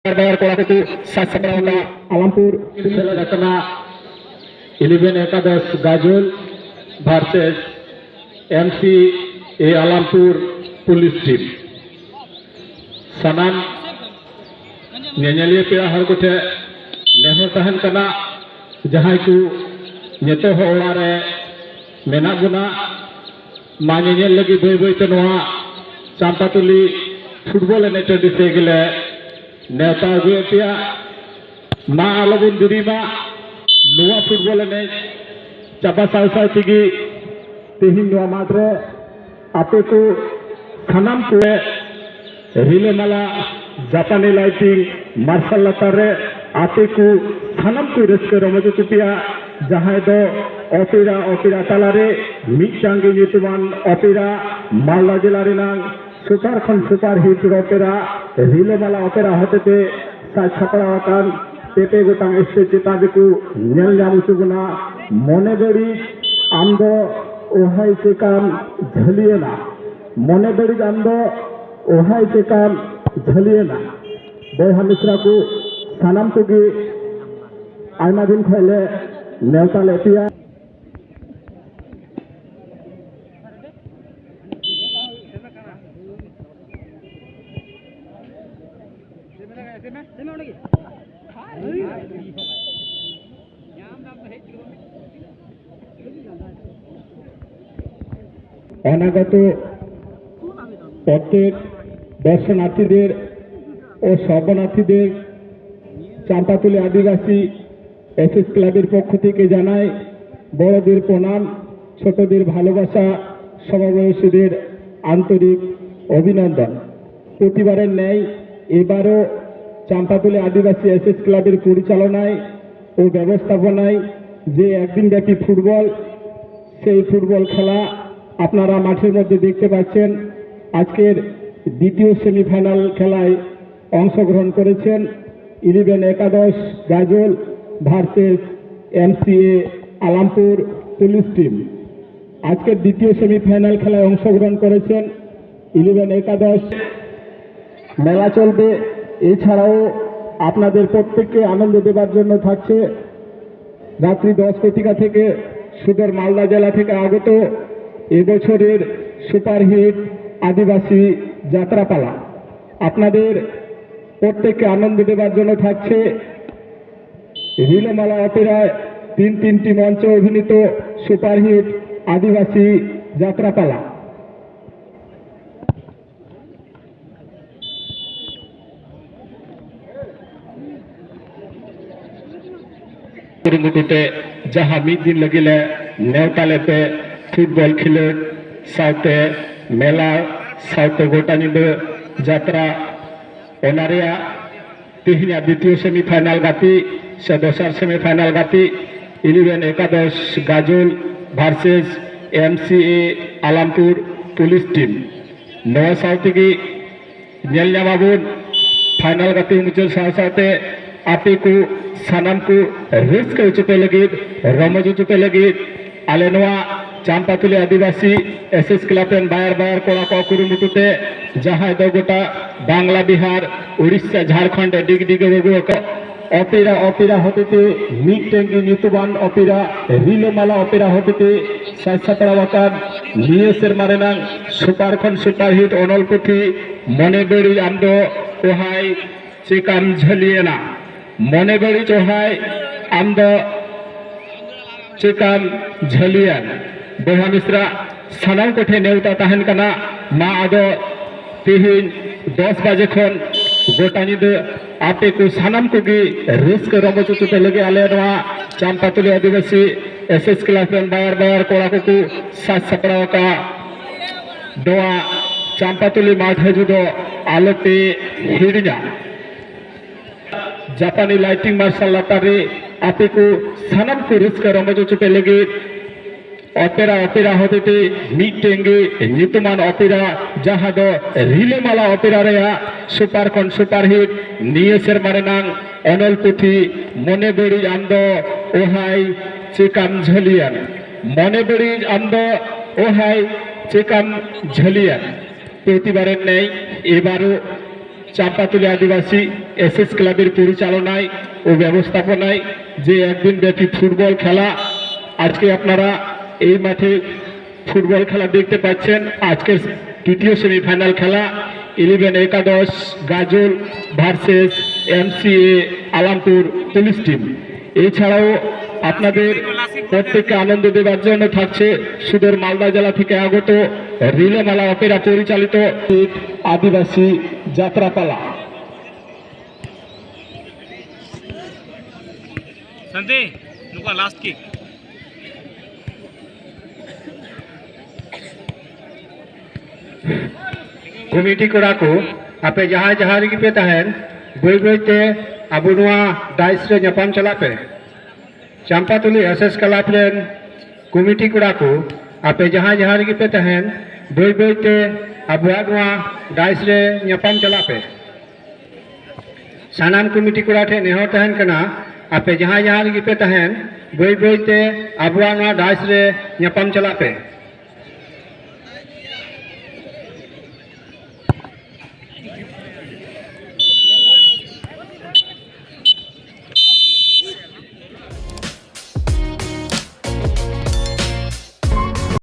bayar kolakutu sasaprana Alampur Selatana 11 Ekadas Gajul versus MC Alampur Police Team. Sanam nyanyaliya pira har kote nehor tahan kana jahay ku nyeto orare menak guna ma nyanyal lagi boy boy te noa Champatuli football eneter dise gele नेता हुए पिया माँ अलगुन दुरी माँ नुआ football ने चापा साल तिगी तिहिन नुआ मात्रे आपे को खनाम कुए रिले माला जापानी लाइटिंग मार्शल लतारे आपे को खनाम को रिस्क रमजो चुपिया जहाँ दो ओपेरा तालारे मिचांगी युतुमान ओपेरा मालदा जिलारी नांग सुपर हिट ओपेरा रिले माला ओपेरा होते थे छपड़ा आकार पेटे गोटांग स्टेज चिताबी को नेल जामुचुगुना मने बड़ी आंदो ओहाई से काम झलिए ना मने बड़ी आंदो ओहाई से काम झलिए ना बोहा मिश्रा को सानाम को भी आयमा दिन खैले नेवता लेतिया অনাগত প্রত্যেক দর্শনার্থীদের ও শরণার্থীদের চাম্পাতলী আদিবাসী এসএস ক্লাবের পক্ষ থেকে জানাই বড়দের প্রণাম, ছোটদের ভালোবাসা, সমবয়সীদের আন্তরিক অভিনন্দন। প্রতিবারের ন্যায় এবারও চাম্পাতলী আদিবাসী এসএস ক্লাবের পরিচালনায় ও ব্যবস্থাপনায় যে একদিনব্যাপী ফুটবল, সেই ফুটবল খেলা আপনারা মাঠের মধ্যে দেখতে পাচ্ছেন। আজকের দ্বিতীয় সেমিফাইনাল খেলায় অংশগ্রহণ করেছেন 11 একাদশ Gajol versus MCA Alampur police team. আজকের দ্বিতীয় সেমিফাইনাল খেলায় অংশগ্রহণ করেছেন 11 একাদশ। মেলা চলবে, এছাড়াও আপনাদের প্রত্যেককে আনন্দ দেবার জন্য থাকছে রাত্রি 10 কোটিকা থেকে সুদূর মালদা জেলা থেকে আগত এবছরের সুপারহিট আদিবাসী যাত্রাপালা। আপনাদের প্রত্যেককে আনন্দ দেবার জন্য থাকছে রিলেমালা অপেরায় তিনটি মঞ্চ অভিনীত সুপারহিট আদিবাসী যাত্রাপালা। कुरुमुटुते जहाँ मिद दिन लगिले नेवताले पे फुटबॉल खेले साउते मेला साउते गोटा निदे जात्रा ओनारिया तिहिना द्वितीय सेमिफाइनाल गाती से दोसर सेमिफाइनाल गाती 11 एकादश गाजल भार्सेस एमसीए आलामपुर पुलिस टीम नवा साउते की नेलना बाबून फाइनल गाती मुझे साउते आपे को सानाम को रिस्क उचुपे लगी रमज उचुपे लगी आलेनवा चांपातली आदिवासी एसएस क्लाब बायर कोड़ा को कुरुमुटुते जहाँ दो गोटा बांग्ला बिहार उड़ीसा झारखंड डिग डिग ओपेरा होते थे मिटेंगी नीतुबान ओपेरा रिलेमाला ओपेरा होते थे साइसापड़ा वाकार नियसेर मारेनां सुपारखन सुपारहिट अनलपुथी मने बड़ी आंदो ओहाय चिकाम झलिएना मने बड़ी चोहाय आंदो चिकाम झलियान बोहा मिश्रा सानाम कोठे नेवता ताहेन कना मा आदो तिहिन 10 बजे खन गोटा निदे आपे को सानाम को गी रिस्क रमज चुटे लगे आले नवा चांपातली आदिवासी एसएस क्लाब बायर कोड़ा को साथ सपड़ा का दोआ चांपातली माठे जुदो आलोते हिड़िया जापानी लाइटिंग मार्शल लतारे आपे को सानाम को रिस्क रमज चुटे लगे ओपेरा होते थे मिटेंगे नितुमान ओपेरा जहाँ दो रिलेमाला ओपेरा रेया सुपारखन सुपारहिट नियसेर मारेनां अनलपुथी मने बड़ी आंदो ओहाय चिकाम झलियान मने बड़ी आंदो ओहाय चिकाम झलियान प्रतिबारेर नेই এবারও চাঁপাতলী আদিবাসী এসএস ক্লাবের পরিচালনায় ও ব্যবস্থাপনায় যে একদিন ব্যাপী ফুটবল খেলা আজকে আপনারা এই মাঠে ফুটবল খেলা দেখতে পাচ্ছেন। আজকের তৃতীয় সেমিফাইনাল খেলা 11 একাদশ Gajol versus MCA Alampur police team. এছাড়াও আপনাদের প্রত্যেককে আনন্দ দেওয়ার জন্য থাকছে সুদূর মালদা জেলা থেকে আগত রিলেমালা অপেরা পরিচালিত আদিবাসী যাত্রাপালা। कमिटी कोड़ा को आपे जहाँ जहाँ रही पे तहन बई बईते अब डाइस रे नपाम चला पे चांपातुली एसएस क्लब रेन कमिटी कोड़ा को आपे जहाँ जहाँ रही पे तहन बई बईते अब डाइस रे नपाम चला पे सानाम कमिटी कोड़ा ठे नेहर तहन कना आपे जहाँ जहाँ रही पे तहन बई बईते अब डाइस रे नपाम चला पे